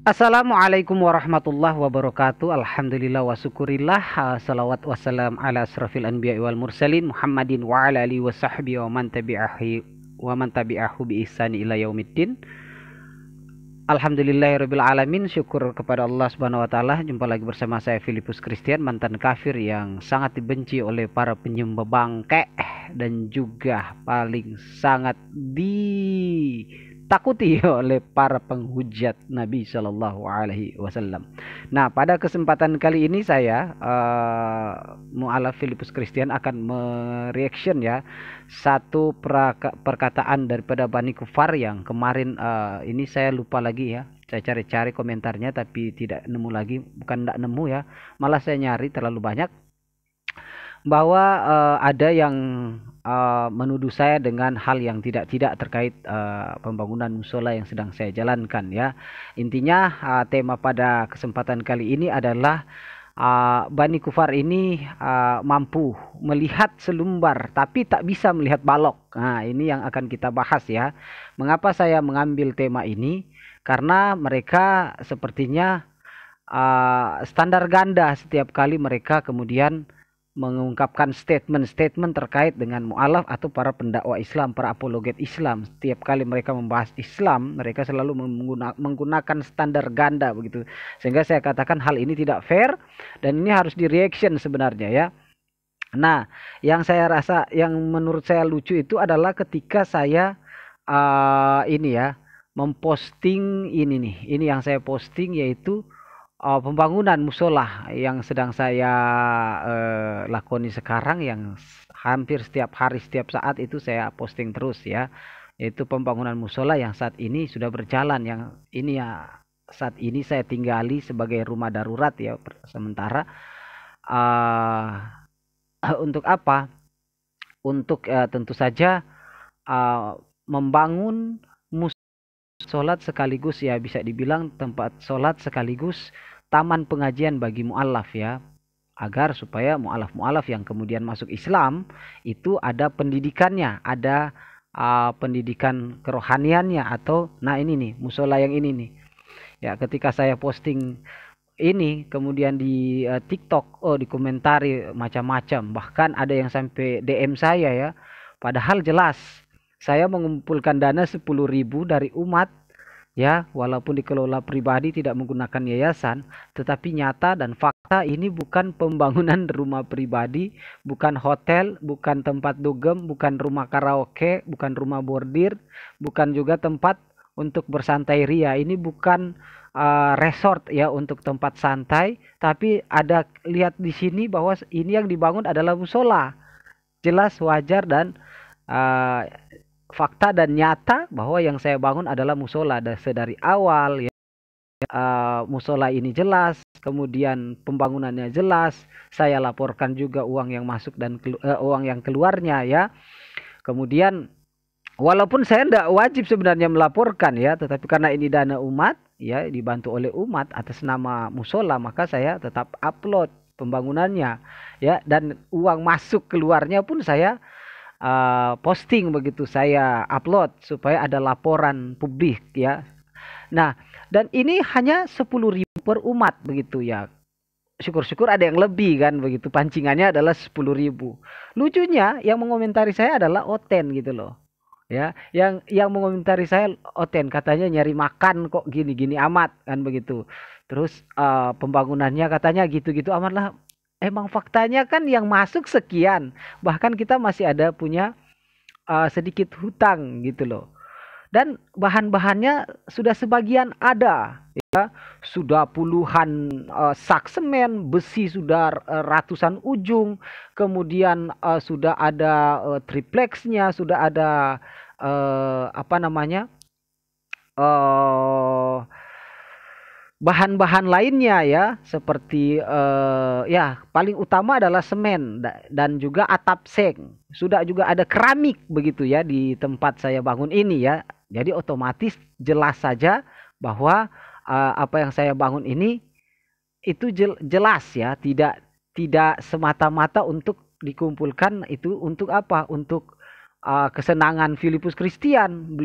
Assalamualaikum warahmatullahi wabarakatuh. Alhamdulillah wa syukurillah. Salawat wassalam ala asrafil anbiya wal mursalin Muhammadin wa ala alihi wa sahbihi wa man tabi'ahu bi ihsani ila yaumiddin. Alhamdulillahirabbil alamin. Syukur kepada Allah Subhanahu wa taala. Jumpa lagi bersama saya Filipus Christian, mantan kafir yang sangat dibenci oleh para penyembah bangke dan juga paling sangat ditakuti oleh para penghujat Nabi Shallallahu Alaihi Wasallam. Nah, pada kesempatan kali ini saya Mu'alaf Filipus Christian akan mereaction ya satu perkataan daripada Bani Kufar yang kemarin ini saya lupa lagi ya. Saya cari-cari komentarnya tapi tidak nemu lagi, bukan tidak nemu ya, malah saya nyari terlalu banyak, bahwa ada yang menuduh saya dengan hal yang tidak terkait pembangunan musola yang sedang saya jalankan ya. Intinya tema pada kesempatan kali ini adalah Bani Kufar ini mampu melihat selumbar tapi tak bisa melihat balok. Nah, ini yang akan kita bahas ya. Mengapa saya mengambil tema ini? Karena mereka sepertinya standar ganda setiap kali mereka kemudian mengungkapkan statement-statement terkait dengan mu'alaf atau para pendakwa Islam, para apologet Islam. Setiap kali mereka membahas Islam, mereka selalu menggunakan standar ganda begitu. Sehingga saya katakan hal ini tidak fair dan ini harus di reaction sebenarnya ya. Nah, yang saya rasa, yang menurut saya lucu itu adalah ketika saya ini ya memposting ini nih. Ini yang saya posting yaitu pembangunan musola yang sedang saya lakoni sekarang, yang hampir setiap hari setiap saat itu saya posting terus ya, yaitu pembangunan musola yang saat ini sudah berjalan, yang ini ya saat ini saya tinggali sebagai rumah darurat ya sementara. Untuk apa? Untuk tentu saja membangun sholat sekaligus ya, bisa dibilang tempat sholat sekaligus taman pengajian bagi mu'alaf ya, agar supaya mu'alaf-mu'alaf yang kemudian masuk Islam itu ada pendidikannya, ada pendidikan kerohaniannya. Atau nah ini nih musola yang ini nih ya, ketika saya posting ini kemudian di TikTok, dikomentari macam-macam, bahkan ada yang sampai DM saya ya, padahal jelas saya mengumpulkan dana 10.000 dari umat ya, walaupun dikelola pribadi tidak menggunakan yayasan, tetapi nyata dan fakta ini bukan pembangunan rumah pribadi, bukan hotel, bukan tempat dugem, bukan rumah karaoke, bukan rumah bordir, bukan juga tempat untuk bersantai ria. Ini bukan resort ya untuk tempat santai, tapi ada, lihat di sini bahwa ini yang dibangun adalah musola. Jelas, wajar dan fakta dan nyata bahwa yang saya bangun adalah musola sedari awal ya. Musola ini jelas, kemudian pembangunannya jelas, saya laporkan juga uang yang masuk dan uang yang keluarnya ya. Kemudian walaupun saya tidak wajib sebenarnya melaporkan ya, tetapi karena ini dana umat ya, dibantu oleh umat atas nama musola, maka saya tetap upload pembangunannya ya, dan uang masuk keluarnya pun saya posting begitu, saya upload supaya ada laporan publik ya. Nah, dan ini hanya 10.000 per umat begitu ya. Syukur-syukur ada yang lebih kan begitu, pancingannya adalah 10.000. Lucunya yang mengomentari saya adalah Oten gitu loh. Ya, yang mengomentari saya Oten, katanya nyari makan kok gini-gini amat kan begitu. Terus pembangunannya katanya gitu-gitu amat lah. Emang faktanya kan yang masuk sekian, bahkan kita masih ada punya sedikit hutang gitu loh. Dan bahan-bahannya sudah sebagian ada ya, sudah puluhan sak semen, besi sudah ratusan ujung, kemudian sudah ada triplexnya, sudah ada apa namanya bahan-bahan lainnya ya, seperti ya paling utama adalah semen dan juga atap seng. Sudah juga ada keramik begitu ya di tempat saya bangun ini ya. Jadi otomatis jelas saja bahwa apa yang saya bangun ini itu jelas ya, tidak semata-mata untuk dikumpulkan itu untuk apa? Untuk kesenangan Filipus Christian.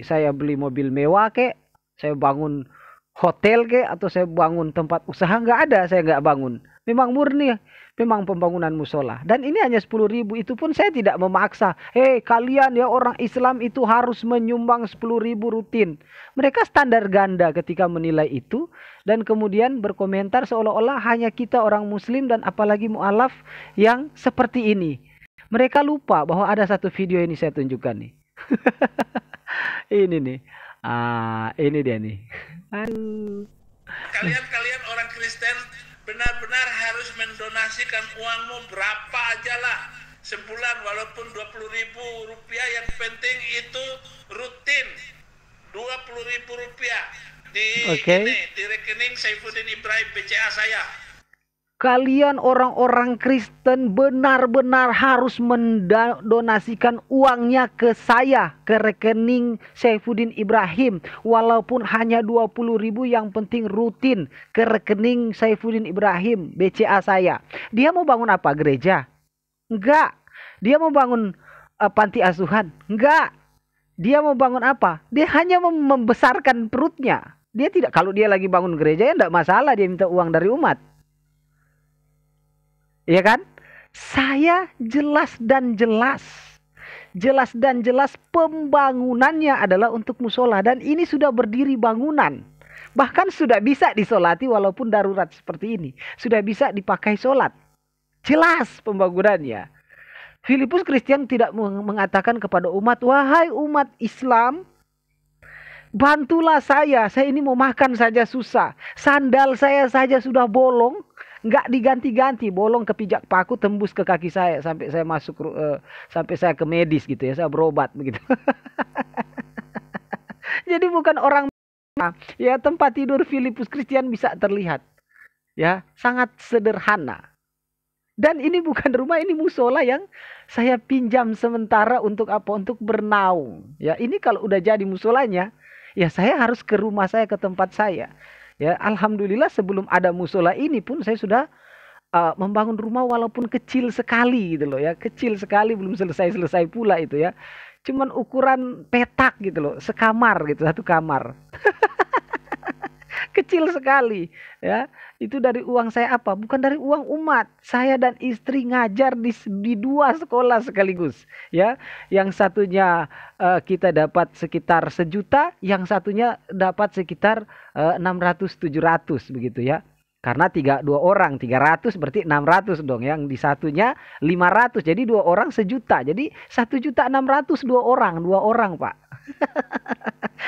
Saya beli mobil mewah kek, saya bangun hotel ke atau saya bangun tempat usaha, nggak ada, saya nggak bangun. Memang murni, memang pembangunan musola. Dan ini hanya 10.000, itu pun saya tidak memaksa. Hei kalian ya orang Islam itu harus menyumbang 10.000 rutin. Mereka standar ganda ketika menilai itu. Dan kemudian berkomentar seolah-olah hanya kita orang muslim dan apalagi mu'alaf yang seperti ini. Mereka lupa bahwa ada satu video ini saya tunjukkan nih. Ini nih. Ini dia nih. Aduh. Kalian orang Kristen benar-benar harus mendonasikan uangmu berapa aja lah sebulan, walaupun 20.000 rupiah, yang penting itu rutin 20.000 rupiah di rekening Saifuddin Ibrahim BCA saya. Kalian orang-orang Kristen benar-benar harus mendonasikan uangnya ke saya, ke rekening Saifuddin Ibrahim. Walaupun hanya 20.000, yang penting rutin ke rekening Saifuddin Ibrahim, BCA saya. Dia mau bangun apa? Gereja? Enggak. Dia mau bangun panti asuhan? Enggak. Dia mau bangun apa? Dia hanya membesarkan perutnya. Dia tidak, kalau dia lagi bangun gereja ya enggak masalah dia minta uang dari umat. Iya kan? Saya jelas dan jelas pembangunannya adalah untuk musola, dan ini sudah berdiri bangunan. Bahkan sudah bisa disolati walaupun darurat seperti ini. Sudah bisa dipakai solat. Jelas pembangunannya. Filipus Christian tidak mengatakan kepada umat, wahai umat Islam, bantulah saya ini mau makan saja susah. Sandal saya saja sudah bolong. Nggak diganti-ganti, bolong ke pijak paku, tembus ke kaki saya sampai saya masuk, sampai saya ke medis gitu ya, saya berobat begitu. Jadi bukan orang ya, tempat tidur Filipus Christian bisa terlihat ya, sangat sederhana. Dan ini bukan rumah, ini musola yang saya pinjam sementara untuk apa? Untuk bernaung. Ya, ini kalau udah jadi musolanya, ya saya harus ke rumah saya, ke tempat saya. Ya, alhamdulillah sebelum ada musola ini pun saya sudah membangun rumah walaupun kecil sekali gitu loh ya. Kecil sekali, belum selesai pula itu ya. Cuman ukuran petak gitu loh, sekamar gitu, satu kamar. Kecil sekali ya. Itu dari uang saya apa? Bukan dari uang umat. Saya dan istri ngajar di 2 sekolah sekaligus ya. Yang satunya kita dapat sekitar 1 juta, yang satunya dapat sekitar 600-700 begitu ya. Karena 2 orang 300 berarti 600 dong. Yang di satunya 500. Jadi 2 orang 1 juta. Jadi 1.600.000 2 orang, Pak.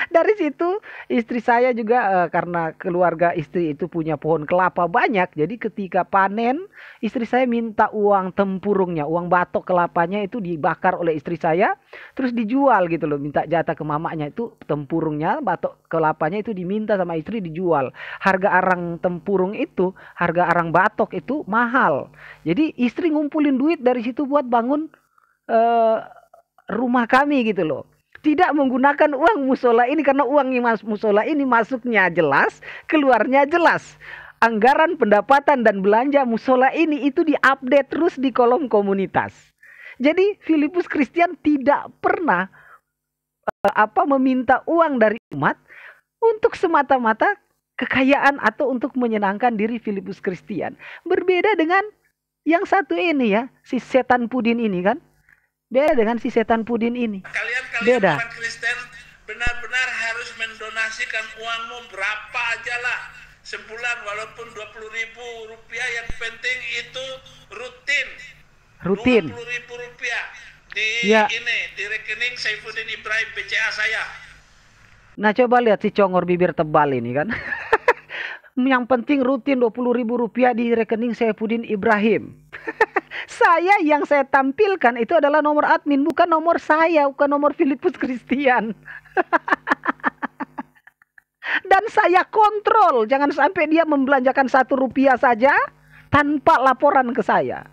Dari situ istri saya juga karena keluarga istri itu punya pohon kelapa banyak, jadi ketika panen istri saya minta uang tempurungnya, uang batok kelapanya itu dibakar oleh istri saya terus dijual gitu loh, minta jatah ke mamanya, itu tempurungnya, batok kelapanya itu diminta sama istri dijual. Harga arang tempurung itu, harga arang batok itu mahal, jadi istri ngumpulin duit dari situ buat bangun rumah kami gitu loh. Tidak menggunakan uang musola ini, karena uang musola ini masuknya jelas, keluarnya jelas. Anggaran pendapatan dan belanja musola ini itu diupdate terus di kolom komunitas. Jadi Filipus Christian tidak pernah meminta uang dari umat untuk semata-mata kekayaan atau untuk menyenangkan diri Filipus Christian. Berbeda dengan yang satu ini ya, si setan pudin ini kan. Beda dengan si setan pudin ini. Kalian orang Kristen benar-benar harus mendonasikan uangmu berapa aja lah sebulan, walaupun 20.000 rupiah, yang penting itu rutin 20.000 rupiah di rekening Saifuddin Ibrahim BCA saya. Nah coba lihat si congor bibir tebal ini kan. Yang penting rutin 20.000 rupiah di rekening Saifuddin Ibrahim. Yang saya tampilkan itu adalah nomor admin, bukan nomor saya, bukan nomor Filipus Christian. Dan saya kontrol, jangan sampai dia membelanjakan 1 rupiah saja tanpa laporan ke saya.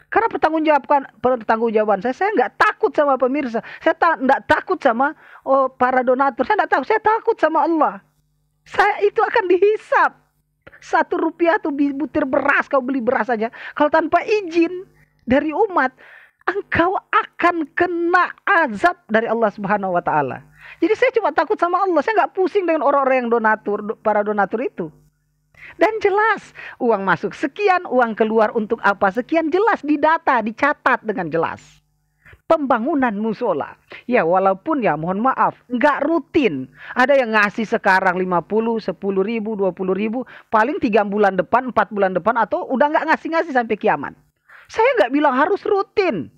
Karena pertanggungjawaban saya nggak takut sama pemirsa, saya nggak takut sama para donatur, saya nggak takut, saya takut sama Allah. Saya itu akan dihisap. 1 rupiah tuh butir beras, kau beli beras saja, kalau tanpa izin dari umat, engkau akan kena azab dari Allah Subhanahu wa taala. Jadi saya cuma takut sama Allah, saya nggak pusing dengan orang-orang yang para donatur itu. Dan jelas uang masuk sekian, uang keluar untuk apa sekian, jelas didata, dicatat dengan jelas. Pembangunan musola, ya walaupun ya mohon maaf nggak rutin, ada yang ngasih sekarang 50, 10 ribu, 20 ribu, paling 3 bulan depan, 4 bulan depan, atau udah nggak ngasih-ngasih sampai kiamat. Saya nggak bilang harus rutin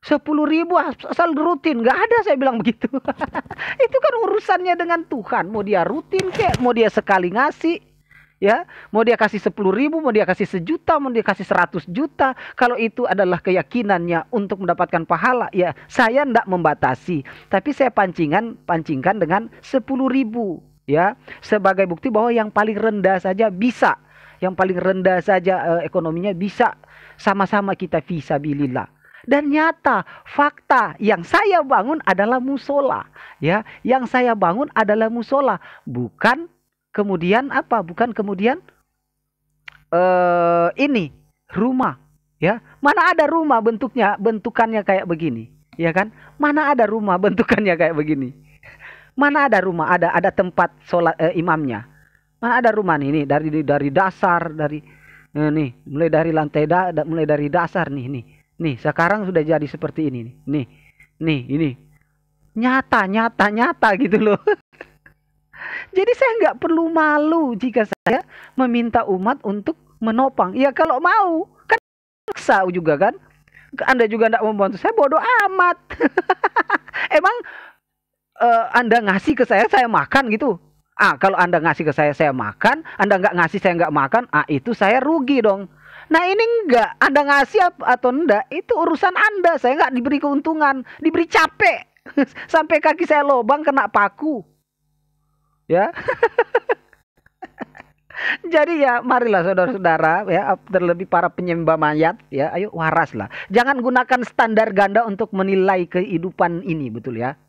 10 ribu asal rutin, nggak ada saya bilang begitu. Itu kan urusannya dengan Tuhan, mau dia rutin kek, mau dia sekali ngasih, ya, mau dia kasih 10 ribu, mau dia kasih 1 juta, mau dia kasih 100 juta. Kalau itu adalah keyakinannya untuk mendapatkan pahala, ya saya tidak membatasi. Tapi saya pancingkan dengan 10 ribu, ya, sebagai bukti bahwa yang paling rendah saja bisa, yang paling rendah saja ekonominya bisa, sama-sama kita fisabilillah. Dan nyata, fakta yang saya bangun adalah musola, ya, yang saya bangun adalah musola, bukan kemudian apa? Bukan kemudian ini rumah, ya. Mana ada rumah bentukannya kayak begini, ya kan? Mana ada rumah bentukannya kayak begini? Mana ada rumah? Ada tempat sholat imamnya. Mana ada rumah nih? Dari dasar, dari nih, mulai dari lantai mulai dari dasar nih. Nih, sekarang sudah jadi seperti ini nih. Ini nyata gitu loh. Jadi saya nggak perlu malu jika saya meminta umat untuk menopang. Ya kalau mau, kan paksa juga kan. Anda juga nggak membantu saya, bodoh amat. Emang Anda ngasih ke saya makan gitu? Kalau Anda ngasih ke saya makan, Anda nggak ngasih saya nggak makan, itu saya rugi dong. Nah ini enggak, Anda ngasih atau enggak, itu urusan Anda. Saya nggak diberi keuntungan, diberi capek. Sampai kaki saya lobang kena paku. Ya. Jadi ya marilah saudara-saudara, ya, terlebih para penyembah mayat, ya, ayo waraslah. Jangan gunakan standar ganda untuk menilai kehidupan ini, betul ya.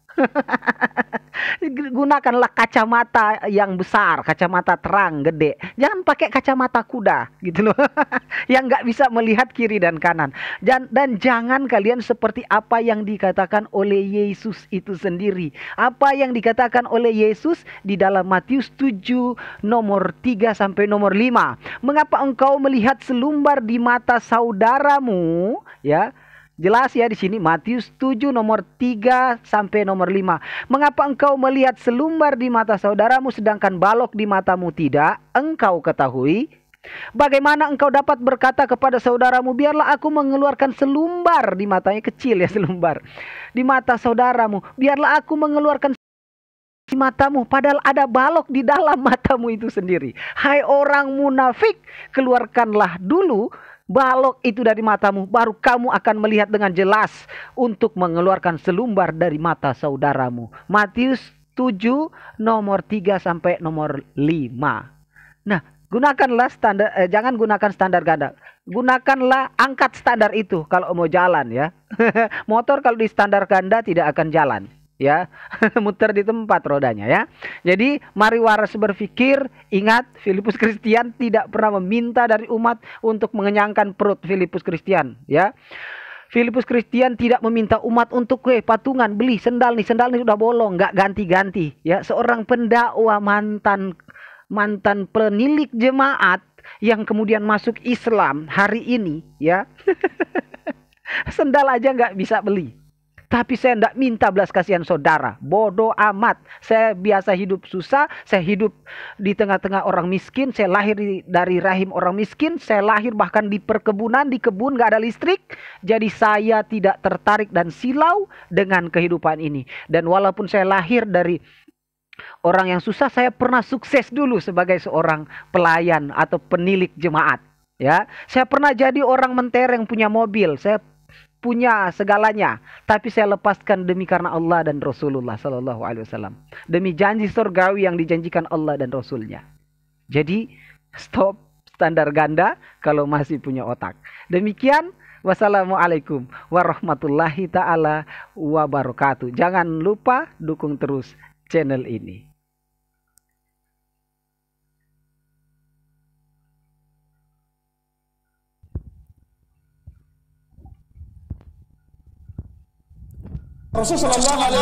Gunakanlah kacamata yang besar, kacamata terang, gede. Jangan pakai kacamata kuda, gitu loh. Yang nggak bisa melihat kiri dan kanan. Dan jangan kalian seperti apa yang dikatakan oleh Yesus itu sendiri. Apa yang dikatakan oleh Yesus di dalam Matius 7 nomor 3 sampai nomor 5. Mengapa engkau melihat selumbar di mata saudaramu, ya? Jelas ya di sini Matius 7 nomor 3 sampai nomor 5. Mengapa engkau melihat selumbar di mata saudaramu sedangkan balok di matamu tidak? Engkau ketahui. Bagaimana engkau dapat berkata kepada saudaramu, biarlah aku mengeluarkan selumbar di matanya, kecil ya selumbar, di mata saudaramu. Biarlah aku mengeluarkan di matamu, padahal ada balok di dalam matamu itu sendiri. Hai orang munafik, keluarkanlah dulu balok itu dari matamu, baru kamu akan melihat dengan jelas untuk mengeluarkan selumbar dari mata saudaramu. Matius 7 nomor 3 sampai nomor 5. Nah, gunakanlah standar, jangan gunakan standar ganda. Gunakanlah angkat standar itu kalau mau jalan, ya. Motor kalau di standar ganda tidak akan jalan, ya. Muter di tempat rodanya, ya. Jadi mari waras berpikir. Ingat, Filipus Kristian tidak pernah meminta dari umat untuk mengenyangkan perut Filipus Kristian, ya. Filipus Kristian tidak meminta umat untuk patungan beli sendal nih sudah bolong, nggak ganti-ganti, ya. Seorang pendakwa mantan penilik jemaat yang kemudian masuk Islam hari ini, ya. Sendal aja nggak bisa beli. Tapi saya tidak minta belas kasihan saudara. Bodoh amat. Saya biasa hidup susah. Saya hidup di tengah-tengah orang miskin. Saya lahir dari rahim orang miskin. Saya lahir bahkan di perkebunan, di kebun gak ada listrik. Jadi saya tidak tertarik dan silau dengan kehidupan ini. Dan walaupun saya lahir dari orang yang susah, saya pernah sukses dulu sebagai seorang pelayan atau penilik jemaat. Ya, saya pernah jadi orang mentereng punya mobil. Saya punya segalanya, tapi saya lepaskan demi karena Allah dan Rasulullah Sallallahu Alaihi Wasallam, demi janji surgawi yang dijanjikan Allah dan Rasulnya. Jadi stop standar ganda kalau masih punya otak. Demikian, wassalamualaikum warahmatullahi taala wabarakatuh. Jangan lupa dukung terus channel ini. Rasulullah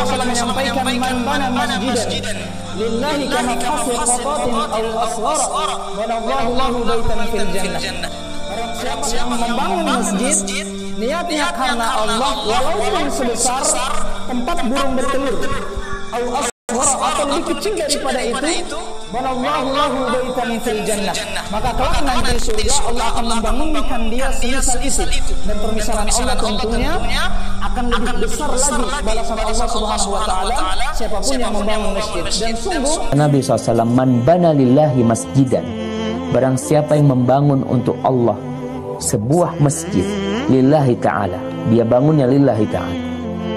SAW menyampaikan, man bana masjidan lillahi kama hasri qatatin aw asghara banallahu lahu baitan fil jannah. Barang siapa yang membangun masjid niatnya karena Allah, walaupun sebesar tempat burung bertelur, aw asghara atau lebih kecil daripada itu, banallahu lahu baitan fil jannah, maka kelak nanti surga Allah akan membangunkan dia semisal itu. Dan permisalan Allah tentunya akan lebih besar lagi balasan Allah Subhanahu wa taala siapapun yang membangun masjid. Dan sungguh Nabi SAW, man bana lillahi masjidan, barang siapa yang membangun untuk Allah sebuah masjid, lillahi ta'ala, dia bangunnya lillahi ta'ala,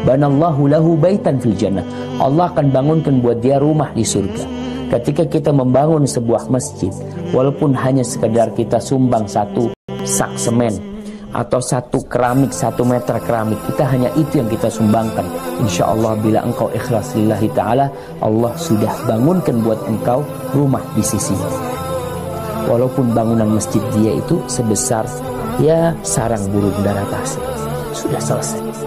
banallahu lahu baitan fil jannah, Allah akan bangunkan buat dia rumah di surga. Ketika kita membangun sebuah masjid, walaupun hanya sekedar kita sumbang satu sak semen atau satu keramik, 1 meter keramik, kita hanya itu yang kita sumbangkan, insya Allah bila engkau ikhlas lillahi ta'ala, Allah sudah bangunkan buat engkau rumah di sisinya. Walaupun bangunan masjid dia itu sebesar ya sarang burung darah tasik, sudah selesai.